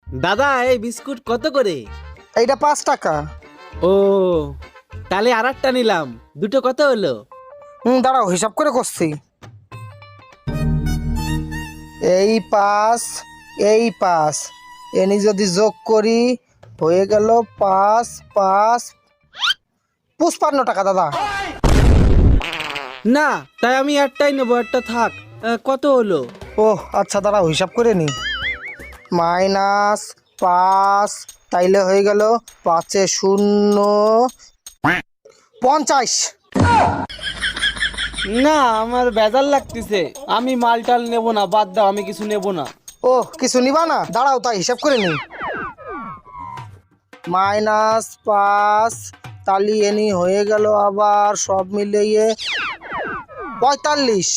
দাদা এই বিস্কুট কত করে? এইটা 5 টাকা। ও তাহলে আর একটা নিলাম, দুটো কত হলো? দাঁড়াও হিসাব করে করছি। এই 5, এই 5, এনি যদি যোগ করি হয়ে গেল 5 5 55 টাকা দাদা। না তাই আমি একটাই নেবো, একটা থাক। কত হলো? ও আচ্ছা দাঁড়াও হিসাব করে নি। -5 তাইলে হয়ে গেল 5 এ 0 50। না আমার বেজার লাগতেছে, আমি মালটাল নেবো না, বাদ দাও, আমি কিছু নেবো না। ও কিছু নিবা না, দাঁড়াও তাই হিসাব করে নি। -5 তালি এনি হয়ে গেল আবার সব মিলিয়ে 45।